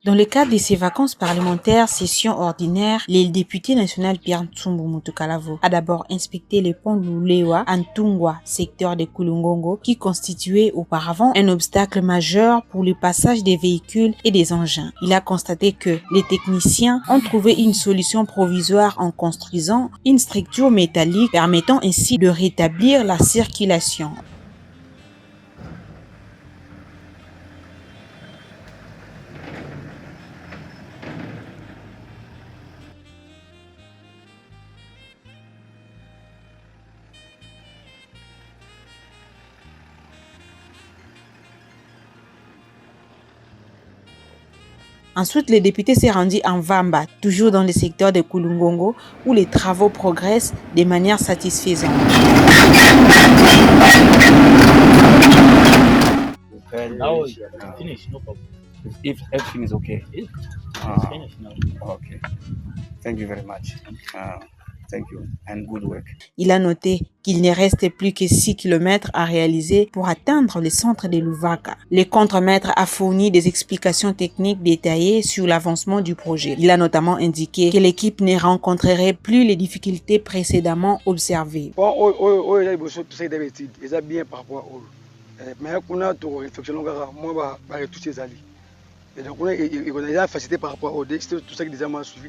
Dans le cadre de ses vacances parlementaires, session ordinaire, le député national Pierre Ntsumbu Mutukalavo a d'abord inspecté le pont Lulewa à Ntungwa, secteur de Kulungongo, qui constituait auparavant un obstacle majeur pour le passage des véhicules et des engins. Il a constaté que les techniciens ont trouvé une solution provisoire en construisant une structure métallique permettant ainsi de rétablir la circulation. Ensuite, le député s'est rendu en Vamba, toujours dans le secteur de Kulungongo, où les travaux progressent de manière satisfaisante. Now it's finished, no problem. If everything is okay. It's finished now. Okay. Thank you very much. Thank you and good work. Il a noté qu'il ne reste plus que 6 km à réaliser pour atteindre le centre de Luvaka. Le contremaître a fourni des explications techniques détaillées sur l'avancement du projet. Il a notamment indiqué que l'équipe ne rencontrerait plus les difficultés précédemment observées. C'est bien par rapport à mais on a tout réflexion moi va retoucher ça. Et donc on a déjà facilité par rapport au tout ça qui déjà m'a suivi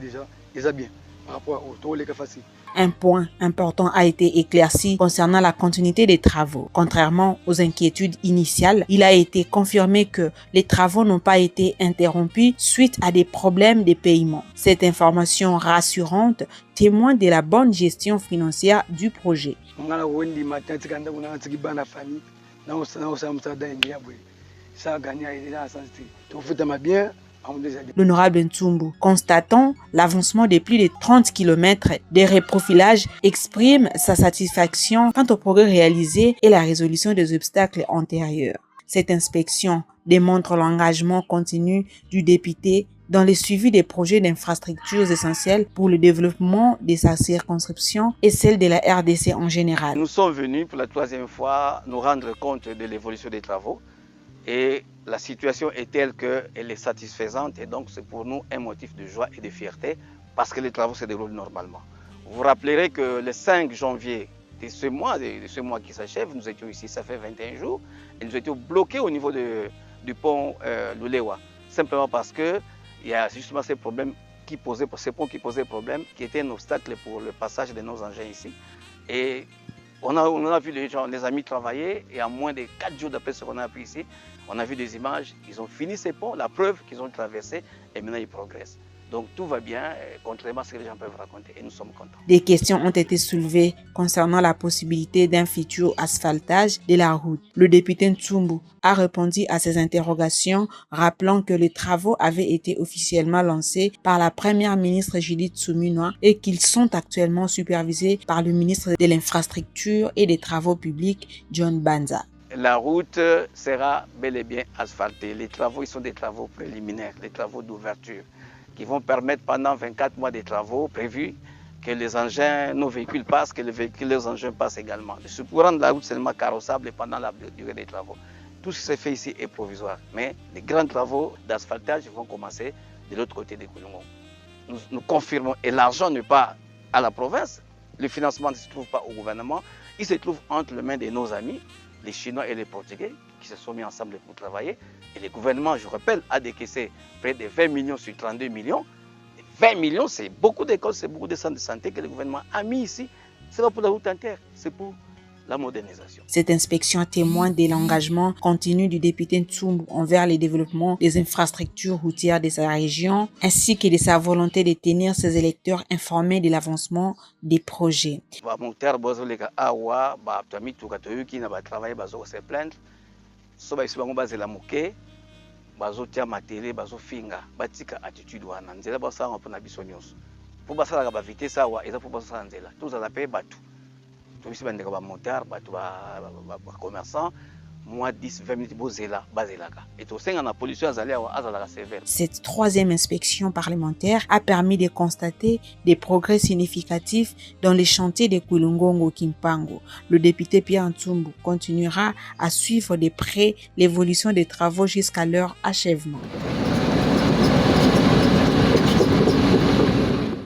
déjà bien par rapport au tout les cas facile. Un point important a été éclairci concernant la continuité des travaux. Contrairement aux inquiétudes initiales, il a été confirmé que les travaux n'ont pas été interrompus suite à des problèmes de paiement. Cette information rassurante témoigne de la bonne gestion financière du projet. L'honorable Ntsumbu, constatant l'avancement de plus de 30 km de reprofilage, exprime sa satisfaction quant au progrès réalisé et la résolution des obstacles antérieurs. Cette inspection démontre l'engagement continu du député dans le suivi des projets d'infrastructures essentielles pour le développement de sa circonscription et celle de la RDC en général. Nous sommes venus pour la 3e fois nous rendre compte de l'évolution des travaux et la situation est telle qu'elle est satisfaisante et donc c'est pour nous un motif de joie et de fierté parce que les travaux se déroulent normalement. Vous rappellerez que le 5 janvier de ce mois qui s'achève, nous étions ici, ça fait 21 jours, et nous étions bloqués au niveau du pont Lulewa, simplement parce que il y a justement ces pont qui posait problème, qui était un obstacle pour le passage de nos engins ici. Et on a vu les amis travailler et en moins de 4 jours d'après ce qu'on a appris ici, on a vu des images, ils ont fini ces ponts, la preuve qu'ils ont traversé et maintenant ils progressent. Donc tout va bien, contrairement à ce que les gens peuvent raconter et nous sommes contents. Des questions ont été soulevées concernant la possibilité d'un futur asphaltage de la route. Le député Ntsumbu a répondu à ces interrogations, rappelant que les travaux avaient été officiellement lancés par la première ministre Judith Suminwa et qu'ils sont actuellement supervisés par le ministre de l'Infrastructure et des Travaux publics, John Banza. La route sera bel et bien asphaltée. Les travaux, ils sont des travaux préliminaires, des travaux d'ouverture, qui vont permettre pendant 24 mois de travaux prévus que les engins, nos véhicules passent, que les engins passent également. Pour rendre la route seulement carrossable pendant la durée des travaux. Tout ce qui se fait ici est provisoire, mais les grands travaux d'asphaltage vont commencer de l'autre côté des Kulungongo. Nous confirmons, et l'argent n'est pas à la province, le financement ne se trouve pas au gouvernement, il se trouve entre les mains de nos amis, les Chinois et les Portugais, qui se sont mis ensemble pour travailler. Et le gouvernement, je rappelle, a décaissé près de 20 millions sur 32 millions. Et 20 millions, c'est beaucoup d'écoles, c'est beaucoup de centres de santé que le gouvernement a mis ici. Ce n'est pas pour la route entière, c'est pour la modernisation. Cette inspection témoigne de l'engagement continu du député Ntsumbu envers le développement des infrastructures routières de sa région, ainsi que de sa volonté de tenir ses électeurs informés de l'avancement des projets. Bazotia matele bazofinga batika attitude wana nzela basanga mpona biso nyonso po basalaka ba vitesse awa eza po basala nzela tozala pe batu tobisi bandeko ba motard batu ba commerçant moins 10-20 minutes bazelaka et tosenga na pollution azali awa azalaka sévère. Cette 3e inspection parlementaire a permis de constater des progrès significatifs dans les chantiers de Kulungongo Kimpango. Le député Pierre Ntsumbu continuera à suivre de près l'évolution des travaux jusqu'à leur achèvement.